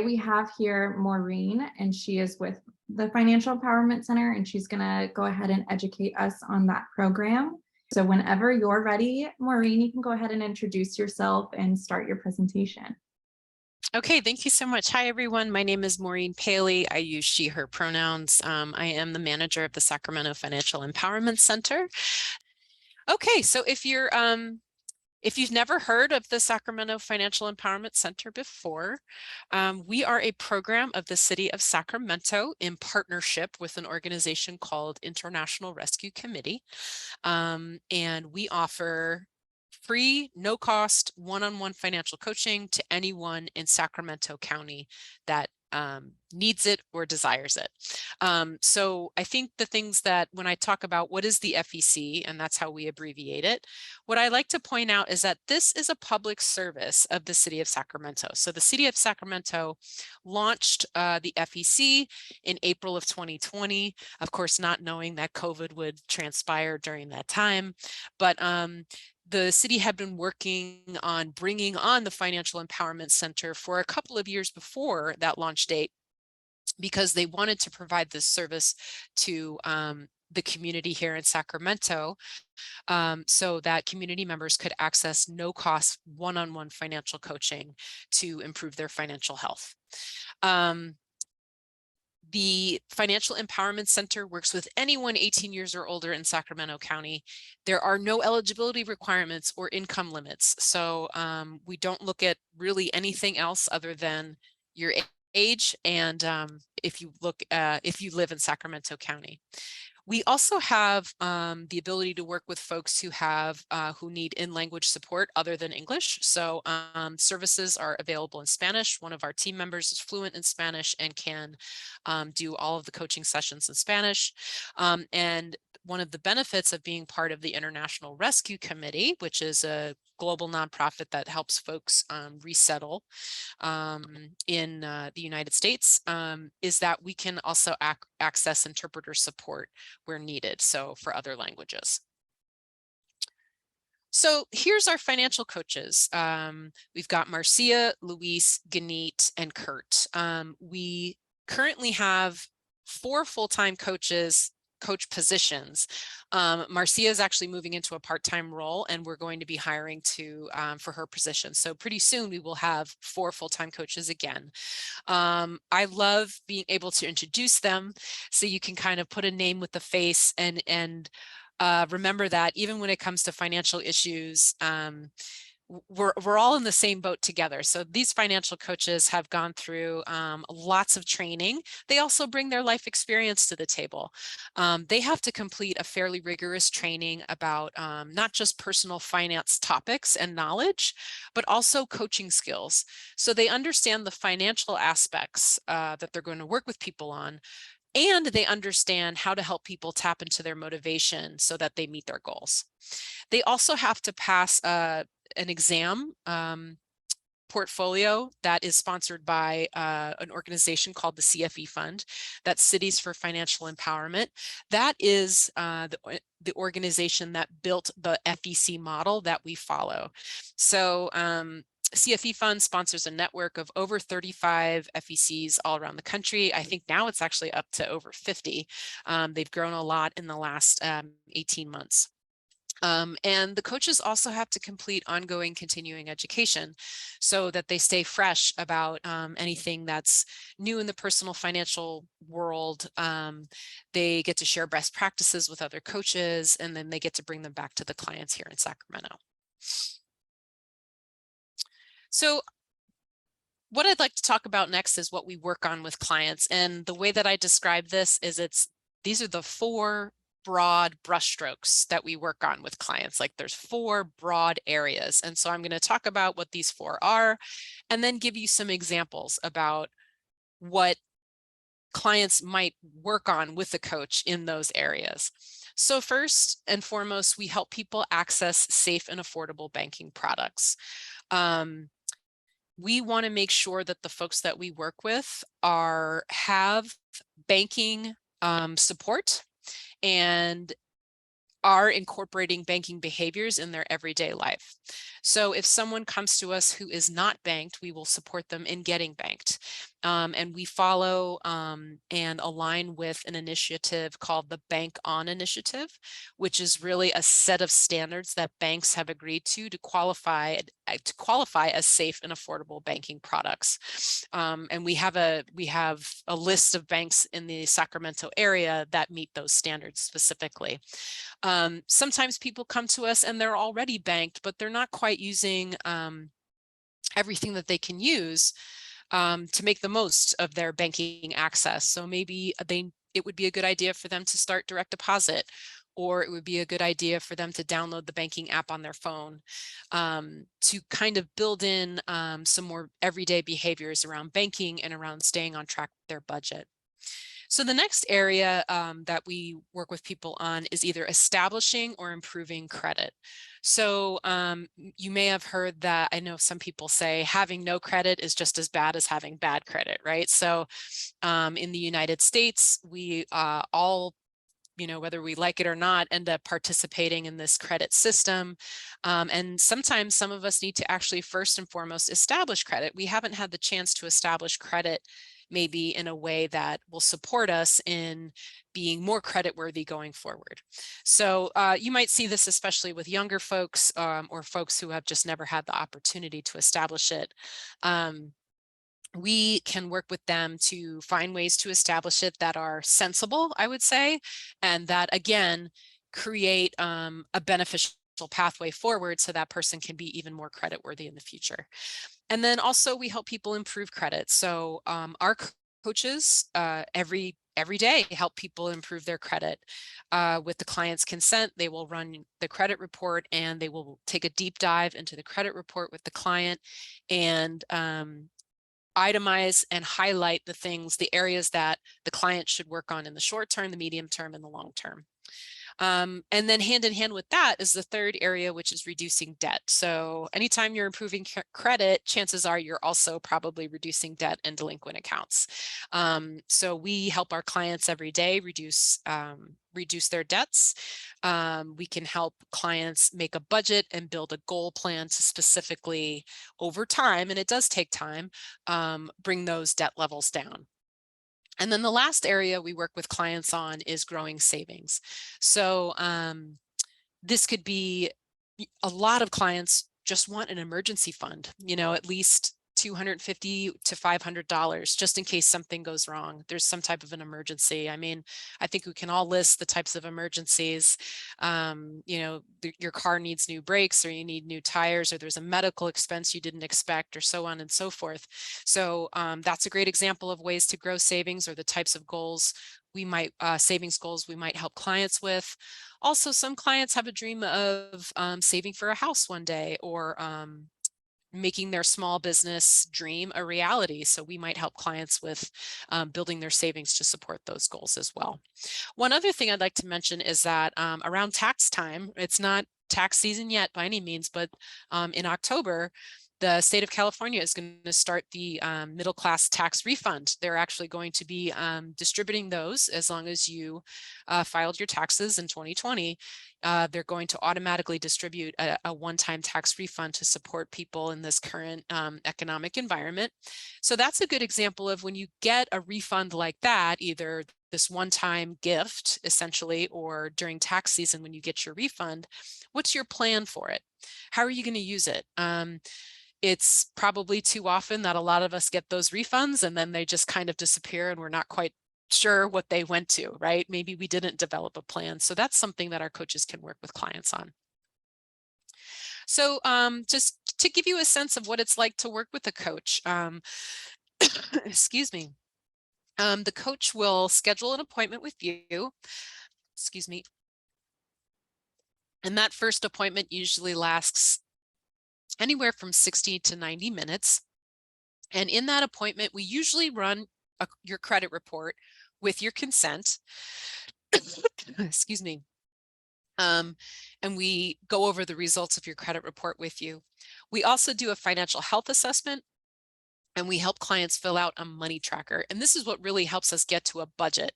We have here Maureen, and she is with the Financial Empowerment Center, and she's going to go ahead and educate us on that program. So whenever you're ready, Maureen, you can go ahead and introduce yourself and start your presentation. Okay, thank you so much. Hi, everyone. My name is Maureen Paley. I use she, her pronouns. I am the manager of the Sacramento Financial Empowerment Center. Okay, so if you've never heard of the Sacramento Financial Empowerment Center before, we are a program of the City of Sacramento in partnership with an organization called International Rescue Committee. And we offer free, no-cost, one-on-one financial coaching to anyone in Sacramento County that needs it or desires it. So I think the things that when I talk about what is the FEC, and that's how we abbreviate it, what I like to point out is that this is a public service of the City of Sacramento. So the City of Sacramento launched the FEC in April of 2020, of course, not knowing that COVID would transpire during that time. But the city had been working on bringing on the Financial Empowerment Center for a couple of years before that launch date, because they wanted to provide this service to the community here in Sacramento, so that community members could access no-cost one-on-one financial coaching to improve their financial health. The Financial Empowerment Center works with anyone 18 years or older in Sacramento County. There are no eligibility requirements or income limits. So we don't look at really anything else other than your age and if you live in Sacramento County. We also have the ability to work with folks who need in-language support other than English. So services are available in Spanish. One of our team members is fluent in Spanish and can do all of the coaching sessions in Spanish. And one of the benefits of being part of the International Rescue Committee, which is a global nonprofit that helps folks resettle in the United States, is that we can also access interpreter support where needed, so for other languages. So here's our financial coaches. We've got Marcia, Luis, Ganit, and Kurt. We currently have 4 full-time coach positions. Marcia is actually moving into a part-time role, and we're going to be hiring for her position. So pretty soon we will have 4 full-time coaches again. I love being able to introduce them so you can kind of put a name with the face and remember that even when it comes to financial issues, we're all in the same boat together. So these financial coaches have gone through lots of training. They also bring their life experience to the table. They have to complete a fairly rigorous training about not just personal finance topics and knowledge, but also coaching skills. So they understand the financial aspects that they're going to work with people on, and they understand how to help people tap into their motivation so that they meet their goals. They also have to pass an exam portfolio that is sponsored by an organization called the CFE Fund, that's Cities for Financial Empowerment. That is the organization that built the FEC model that we follow. So CFE Fund sponsors a network of over 35 FECs all around the country. I think now it's actually up to over 50. They've grown a lot in the last 18 months. And the coaches also have to complete ongoing continuing education so that they stay fresh about anything that's new in the personal financial world. They get to share best practices with other coaches, and then they get to bring them back to the clients here in Sacramento. So what I'd like to talk about next is what we work on with clients. And the way that I describe this is these are the 4 broad brushstrokes that we work on with clients. Like there's 4 broad areas. And so I'm going to talk about what these 4 are, and then give you some examples about what clients might work on with the coach in those areas. So first and foremost, we help people access safe and affordable banking products. We want to make sure that the folks that we work with have banking support and are incorporating banking behaviors in their everyday life. So if someone comes to us who is not banked, we will support them in getting banked. And we follow and align with an initiative called the Bank On Initiative, which is really a set of standards that banks have agreed to qualify as safe and affordable banking products. And we have a list of banks in the Sacramento area that meet those standards specifically. Sometimes people come to us and they're already banked, but they're not quite using everything that they can use to make the most of their banking access. So maybe it would be a good idea for them to start direct deposit, or it would be a good idea for them to download the banking app on their phone to kind of build in some more everyday behaviors around banking and around staying on track with their budget. So the next area that we work with people on is either establishing or improving credit. So you may have heard that, I know some people say having no credit is just as bad as having bad credit, right? So in the United States, we all, whether we like it or not, end up participating in this credit system. And sometimes some of us need to actually first and foremost establish credit. We haven't had the chance to establish credit maybe in a way that will support us in being more credit worthy going forward. So you might see this especially with younger folks or folks who have just never had the opportunity to establish it. We can work with them to find ways to establish it that are sensible, I would say, and that again create a beneficial pathway forward so that person can be even more credit worthy in the future. And then also we help people improve credit. So our coaches every day help people improve their credit. With the client's consent, they will run the credit report and they will take a deep dive into the credit report with the client and itemize and highlight the areas that the client should work on in the short term, the medium term, and the long term. And then hand in hand with that is the third area, which is reducing debt. So anytime you're improving credit, chances are you're also probably reducing debt and delinquent accounts. So we help our clients every day reduce their debts. We can help clients make a budget and build a goal plan to specifically over time, and it does take time, bring those debt levels down. And then the last area we work with clients on is growing savings. So this could be, a lot of clients just want an emergency fund, at least $250 to $500 just in case something goes wrong. There's some type of an emergency. I mean, I think we can all list the types of emergencies. Your car needs new brakes, or you need new tires, or there's a medical expense you didn't expect, or so on and so forth. So that's a great example of ways to grow savings, or the types of goals savings goals we might help clients with. Also, some clients have a dream of saving for a house one day, or making their small business dream a reality. So we might help clients with building their savings to support those goals as well. One other thing I'd like to mention is that around tax time, it's not tax season yet by any means, but in October, the state of California is going to start the middle class tax refund. They're actually going to be distributing those as long as you filed your taxes in 2020. They're going to automatically distribute a one-time tax refund to support people in this current economic environment. So that's a good example of when you get a refund like that, either this one-time gift essentially, or during tax season when you get your refund, what's your plan for it? How are you going to use it? It's probably too often that a lot of us get those refunds and then they just kind of disappear and we're not quite sure what they went to, right? Maybe we didn't develop a plan. So that's something that our coaches can work with clients on. So just to give you a sense of what it's like to work with a coach, excuse me, the coach will schedule an appointment with you, excuse me, and that first appointment usually lasts anywhere from 60 to 90 minutes. And in that appointment, we usually run your credit report with your consent. Excuse me. And we go over the results of your credit report with you. We also do a financial health assessment, and we help clients fill out a money tracker. And this is what really helps us get to a budget.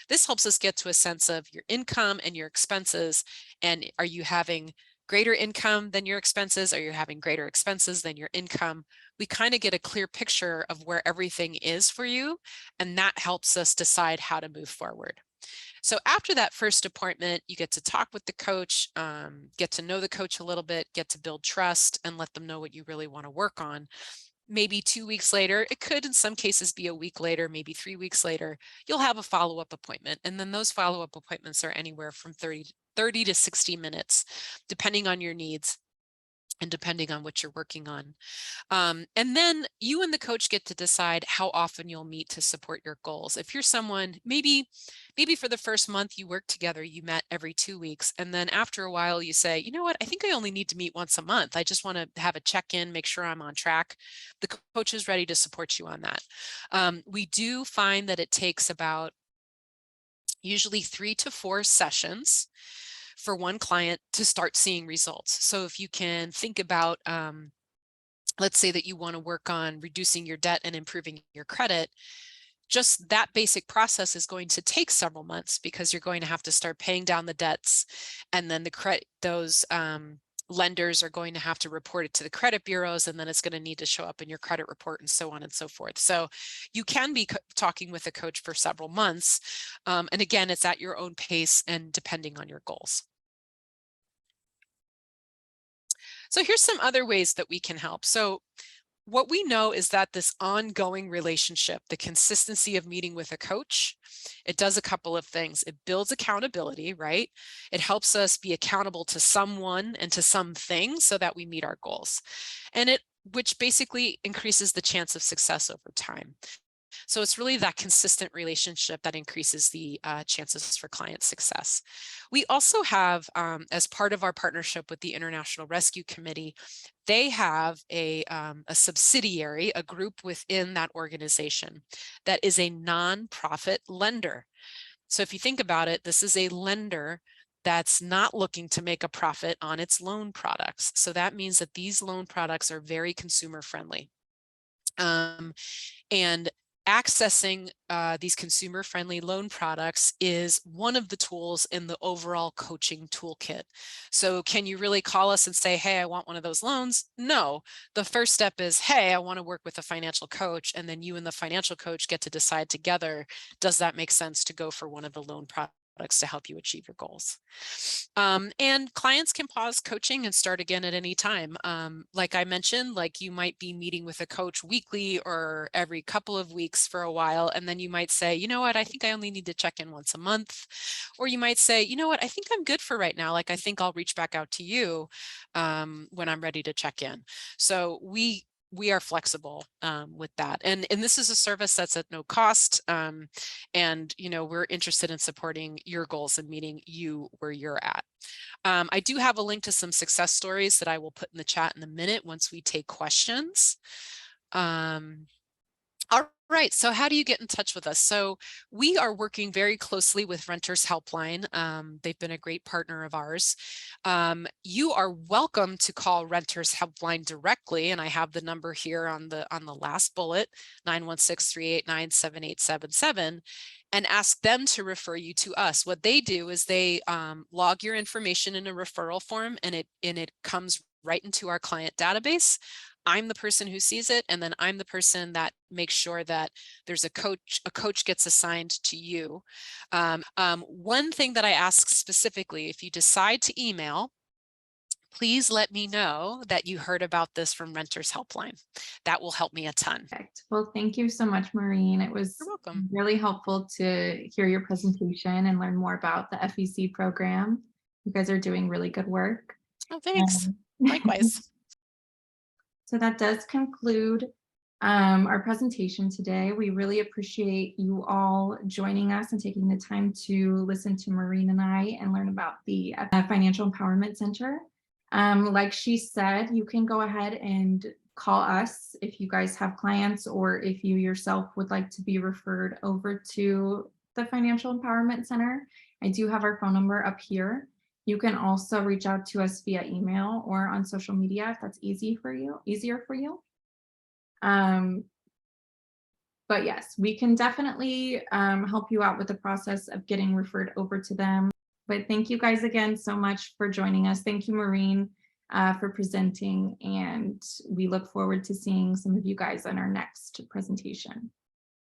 This helps us get to a sense of your income and your expenses. And are you having greater income than your expenses? Are you having greater expenses than your income? We kind of get a clear picture of where everything is for you, and that helps us decide how to move forward. So after that first appointment, you get to talk with the coach, get to know the coach a little bit, get to build trust, and let them know what you really want to work on. Maybe 2 weeks later, it could in some cases be a week later, maybe 3 weeks later, you'll have a follow-up appointment. And then those follow-up appointments are anywhere from 30 to 60 minutes, depending on your needs and depending on what you're working on. And then you and the coach get to decide how often you'll meet to support your goals. If you're someone, maybe for the first month you worked together, you met every 2 weeks. And then after a while you say, you know what, I think I only need to meet once a month. I just want to have a check-in, make sure I'm on track. The coach is ready to support you on that. We do find that it takes about usually 3 to 4 sessions for one client to start seeing results. So if you can think about, let's say that you want to work on reducing your debt and improving your credit, just that basic process is going to take several months because you're going to have to start paying down the debts, and then those lenders are going to have to report it to the credit bureaus, and then it's going to need to show up in your credit report and so on and so forth. So you can be talking with a coach for several months. And again, it's at your own pace and depending on your goals. So here's some other ways that we can help. So what we know is that this ongoing relationship, the consistency of meeting with a coach, it does a couple of things. It builds accountability, right? It helps us be accountable to someone and to something so that we meet our goals. And which basically increases the chance of success over time. So it's really that consistent relationship that increases the chances for client success. We also have, as part of our partnership with the International Rescue Committee, they have a subsidiary, a group within that organization that is a nonprofit lender. So if you think about it, this is a lender that's not looking to make a profit on its loan products. So that means that these loan products are very consumer friendly. And accessing these consumer-friendly loan products is one of the tools in the overall coaching toolkit. So can you really call us and say, hey, I want one of those loans? No. The first step is, hey, I want to work with a financial coach. And then you and the financial coach get to decide together, does that make sense to go for one of the loan products to help you achieve your goals? And clients can pause coaching and start again at any time. Like I mentioned, like you might be meeting with a coach weekly or every couple of weeks for a while, and then you might say, you know what, I think I only need to check in once a month. Or you might say, you know what, I think I'm good for right now. Like I think I'll reach back out to you when I'm ready to check in. So we are flexible with that. And this is a service that's at no cost. And, you know, we're interested in supporting your goals and meeting you where you're at. I do have a link to some success stories that I will put in the chat in a minute once we take questions. All right, so how do you get in touch with us? So we are working very closely with Renters Helpline. They've been a great partner of ours. You are welcome to call Renters Helpline directly, and I have the number here on the last bullet, 916-389-7877, and ask them to refer you to us. What they do is they log your information in a referral form, and it comes right into our client database. I'm the person who sees it, and then I'm the person that makes sure that there's a coach gets assigned to you. One thing that I ask specifically, if you decide to email, please let me know that you heard about this from Renters Helpline. That will help me a ton. Perfect. Well, thank you so much, Maureen. It was You're welcome. really helpful to hear your presentation and learn more about the FEC program. You guys are doing really good work. Oh, thanks. Um, Likewise. So that does conclude our presentation today. We really appreciate you all joining us and taking the time to listen to Maureen and I and learn about the Financial Empowerment Center. Like she said, you can go ahead and call us if you guys have clients or if you yourself would like to be referred over to the Financial Empowerment Center. I do have our phone number up here. You can also reach out to us via email or on social media if that's easier for you. But yes, we can definitely help you out with the process of getting referred over to them. But thank you guys again so much for joining us. Thank you, Maureen, for presenting. And we look forward to seeing some of you guys on our next presentation.